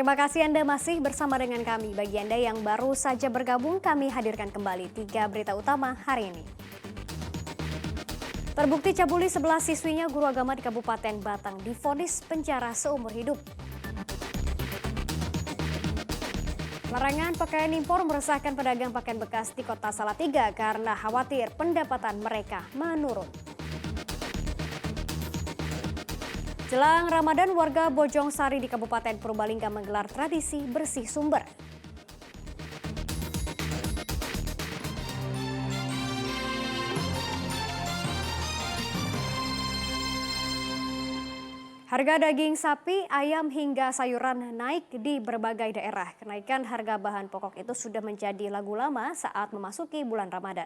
Terima kasih Anda masih bersama dengan kami. Bagi Anda yang baru saja bergabung, kami hadirkan kembali 3 berita utama hari ini. Terbukti cabuli 11 siswinya guru agama di Kabupaten Batang divonis penjara seumur hidup. Larangan pakaian impor meresahkan pedagang pakaian bekas di Kota Salatiga karena khawatir pendapatan mereka menurun. Jelang Ramadan, warga Bojong Sari di Kabupaten Purbalingga menggelar tradisi bersih sumber. Harga daging sapi, ayam hingga sayuran naik di berbagai daerah. Kenaikan harga bahan pokok itu sudah menjadi lagu lama saat memasuki bulan Ramadan.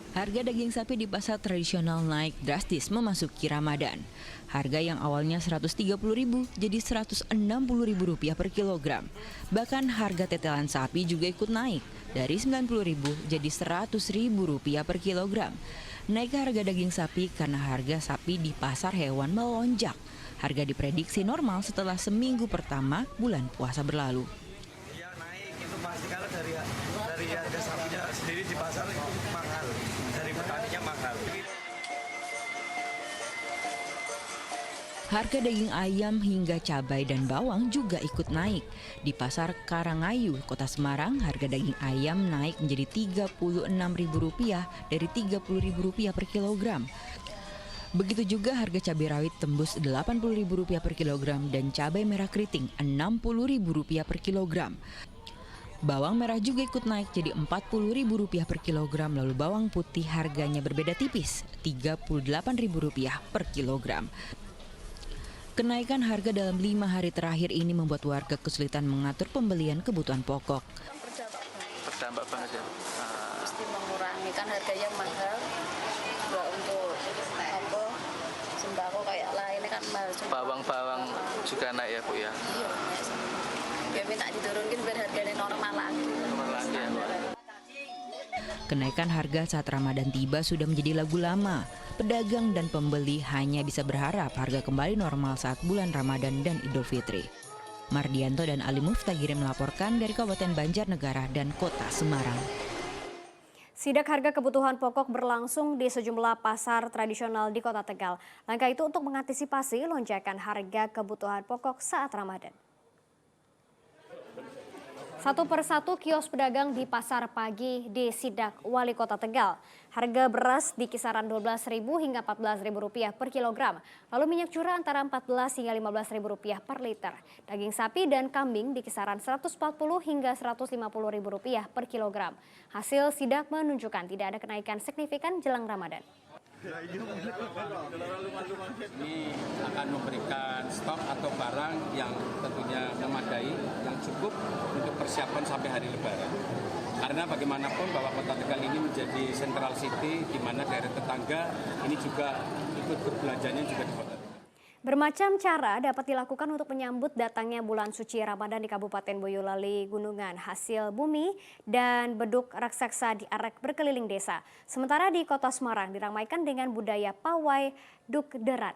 Harga daging sapi di pasar tradisional naik drastis memasuki Ramadan. Harga yang awalnya Rp130.000 jadi Rp160.000 per kilogram. Bahkan harga tetelan sapi juga ikut naik dari Rp90.000 jadi Rp100.000 per kilogram. Naik harga daging sapi karena harga sapi di pasar hewan melonjak. Harga diprediksi normal setelah seminggu pertama bulan puasa berlalu. Ya naik itu pasti kalau dari harga sapinya sendiri di pasar itu mahal, dari petaninya mahal. Harga daging ayam hingga cabai dan bawang juga ikut naik. Di pasar Karangayu, Kota Semarang, harga daging ayam naik menjadi Rp36.000 dari Rp30.000 per kilogram. Begitu juga harga cabai rawit tembus Rp80.000 per kilogram dan cabai merah keriting Rp60.000 per kilogram. Bawang merah juga ikut naik jadi Rp40.000 per kilogram, lalu bawang putih harganya berbeda tipis, Rp38.000 per kilogram. Kenaikan harga dalam 5 hari terakhir ini membuat warga kesulitan mengatur pembelian kebutuhan pokok. Berdampak banget ya. Mesti mengurangi kan harganya mahal. Nggak untuk apa sembako kayak lainnya kan mahal. Bawang juga naik ya Bu ya. Iya. Ya minta diturunkan biar harganya normal lagi. Normal lagi ya Bu. Kenaikan harga saat Ramadan tiba sudah menjadi lagu lama. Pedagang dan pembeli hanya bisa berharap harga kembali normal saat bulan Ramadan dan Idul Fitri. Mardianto dan Ali Muftagiri melaporkan dari Kabupaten Banjarnegara dan Kota Semarang. Sidak harga kebutuhan pokok berlangsung di sejumlah pasar tradisional di Kota Tegal. Langkah itu untuk mengantisipasi lonjakan harga kebutuhan pokok saat Ramadan. Satu persatu kios pedagang di pasar pagi di Sidak Wali Kota Tegal. Harga beras di kisaran Rp12.000 hingga Rp14.000 per kilogram. Lalu minyak curah antara Rp14 hingga Rp15.000 per liter. Daging sapi dan kambing di kisaran Rp140 hingga Rp150.000 per kilogram. Hasil sidak menunjukkan tidak ada kenaikan signifikan jelang Ramadan. Ini akan memberikan stok atau barang yang tentunya memadai, yang cukup untuk persiapan sampai hari Lebaran. Karena bagaimanapun bahwa Kota Tegal ini menjadi central city, di mana daerah tetangga ini juga ikut berbelanjanya juga di Kota Tegal. Bermacam cara dapat dilakukan untuk menyambut datangnya bulan suci Ramadan di Kabupaten Boyolali, Gunungan. Hasil bumi dan beduk raksasa diarak berkeliling desa. Sementara di Kota Semarang diramaikan dengan budaya pawai dukderan.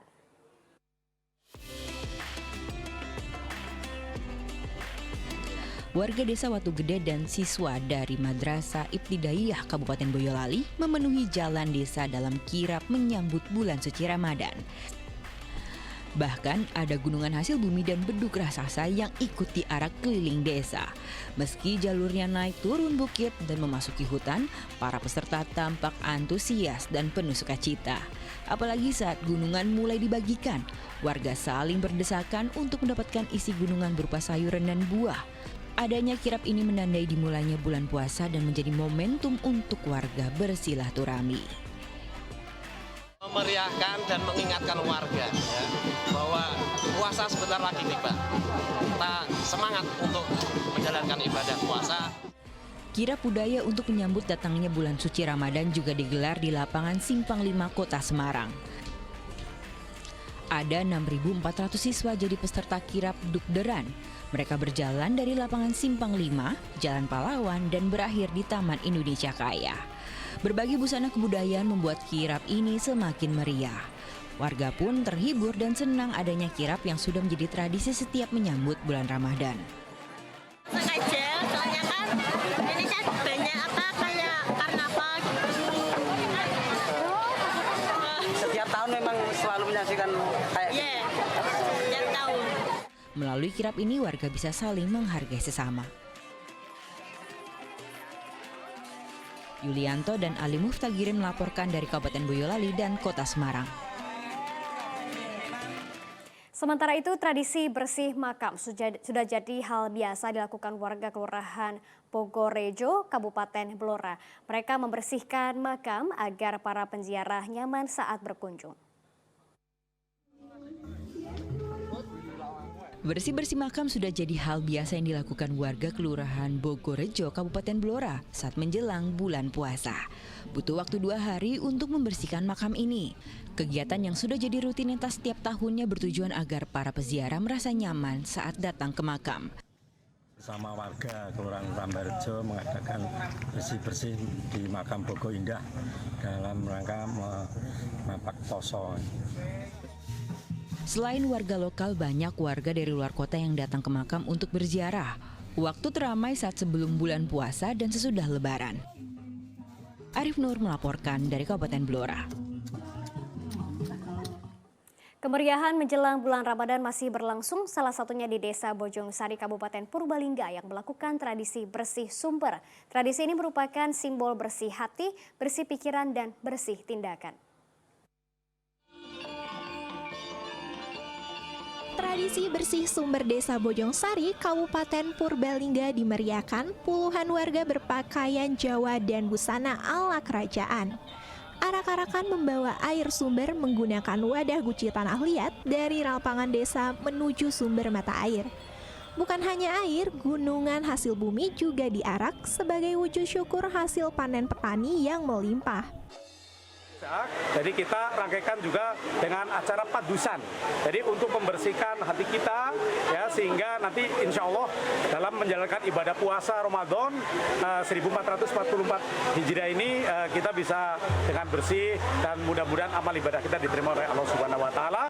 Warga desa Watu Gede dan siswa dari Madrasah Ibtidaiyah Kabupaten Boyolali memenuhi jalan desa dalam kirap menyambut bulan suci Ramadan. Bahkan ada gunungan hasil bumi dan beduk raksasa yang ikut diarak keliling desa. Meski jalurnya naik turun bukit dan memasuki hutan, para peserta tampak antusias dan penuh sukacita. Apalagi saat gunungan mulai dibagikan, warga saling berdesakan untuk mendapatkan isi gunungan berupa sayuran dan buah. Adanya kirap ini menandai dimulainya bulan puasa dan menjadi momentum untuk warga bersilaturahmi. Memeriahkan dan mengingatkan warga ya, bahwa puasa sebentar lagi tiba. Kita semangat untuk menjalankan ibadah puasa. Kirap budaya untuk menyambut datangnya bulan suci Ramadan juga digelar di lapangan Simpang 5 Kota Semarang. Ada 6.400 siswa jadi peserta kirap dukderan. Mereka berjalan dari lapangan Simpang 5, Jalan Pahlawan, dan berakhir di Taman Indonesia Kaya. Berbagai busana kebudayaan membuat kirap ini semakin meriah. Warga pun terhibur dan senang adanya kirap yang sudah menjadi tradisi setiap menyambut bulan Ramadan. Sengaja, soalnya kan ini kan banyak kayak karnaval gitu. Setiap tahun memang selalu menyaksikan kayak gitu. Iya, setiap tahun. Melalui kirap ini warga bisa saling menghargai sesama. Yulianto dan Ali Muftagirin melaporkan dari Kabupaten Boyolali dan Kota Semarang. Sementara itu, tradisi bersih makam sudah jadi hal biasa dilakukan warga Kelurahan Bogorejo, Kabupaten Blora. Mereka membersihkan makam agar para penziarah nyaman saat berkunjung. Bersih-bersih makam sudah jadi hal biasa yang dilakukan warga Kelurahan Bogorejo, Kabupaten Blora saat menjelang bulan puasa. Butuh waktu 2 hari untuk membersihkan makam ini. Kegiatan yang sudah jadi rutinitas setiap tahunnya bertujuan agar para peziarah merasa nyaman saat datang ke makam. Bersama warga Kelurahan Tambarjo mengadakan bersih-bersih di makam Bogo Indah dalam rangka memapak poso. Selain warga lokal, banyak warga dari luar kota yang datang ke makam untuk berziarah. Waktu teramai saat sebelum bulan puasa dan sesudah Lebaran. Arif Nur melaporkan dari Kabupaten Blora. Kemeriahan menjelang bulan Ramadan masih berlangsung, salah satunya di Desa Bojongsari, Kabupaten Purbalingga yang melakukan tradisi bersih sumber. Tradisi ini merupakan simbol bersih hati, bersih pikiran, dan bersih tindakan. Tradisi bersih sumber Desa Bojongsari, Kabupaten Purbalingga dimeriahkan puluhan warga berpakaian Jawa dan busana ala kerajaan. Arak-arakan membawa air sumber menggunakan wadah guci tanah liat dari lapangan desa menuju sumber mata air. Bukan hanya air, gunungan hasil bumi juga diarak sebagai wujud syukur hasil panen petani yang melimpah. Jadi kita rangkaikan juga dengan acara padusan. Jadi untuk membersihkan hati kita ya, sehingga nanti insya Allah dalam menjalankan ibadah puasa Ramadan 1444 Hijriah ini kita bisa dengan bersih dan mudah-mudahan amal ibadah kita diterima oleh Allah Subhanahu wa taala.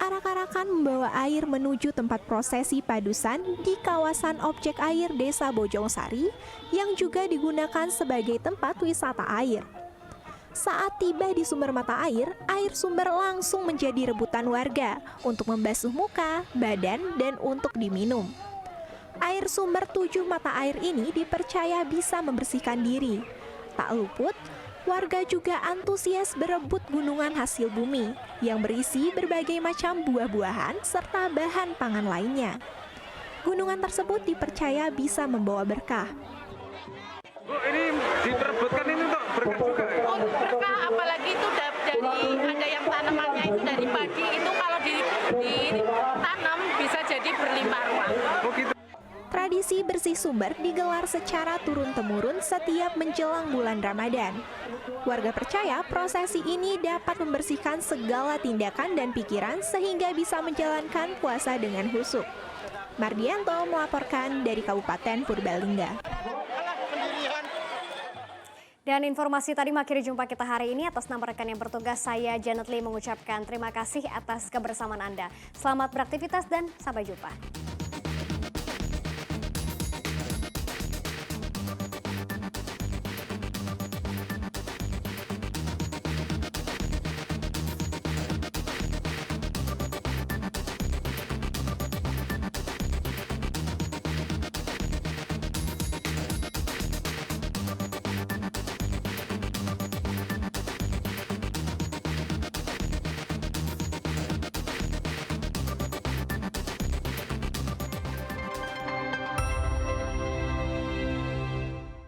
Arak-arakan membawa air menuju tempat prosesi padusan di kawasan objek air Desa Bojongsari yang juga digunakan sebagai tempat wisata air. Saat tiba di sumber mata air sumber langsung menjadi rebutan warga untuk membasuh muka, badan, dan untuk diminum. Air sumber 7 mata air ini dipercaya bisa membersihkan diri. Tak luput, warga juga antusias berebut gunungan hasil bumi yang berisi berbagai macam buah-buahan serta bahan pangan lainnya. Gunungan tersebut dipercaya bisa membawa berkah. Bu, ini diperebutkan ini untuk berkah juga ya? Oh, berkah, apalagi itu dari ada yang tanamannya itu dari padi, itu kalau ditanam bisa jadi berlimpah ruah. Oh, gitu. Tradisi bersih sumber digelar secara turun-temurun setiap menjelang bulan Ramadan. Warga percaya prosesi ini dapat membersihkan segala tindakan dan pikiran sehingga bisa menjalankan puasa dengan khusyuk. Mardianto melaporkan dari Kabupaten Purbalingga. Dan informasi tadi mengakhiri jumpa kita hari ini. Atas nama rekan yang bertugas, saya Janet Lee mengucapkan terima kasih atas kebersamaan Anda. Selamat beraktivitas dan sampai jumpa.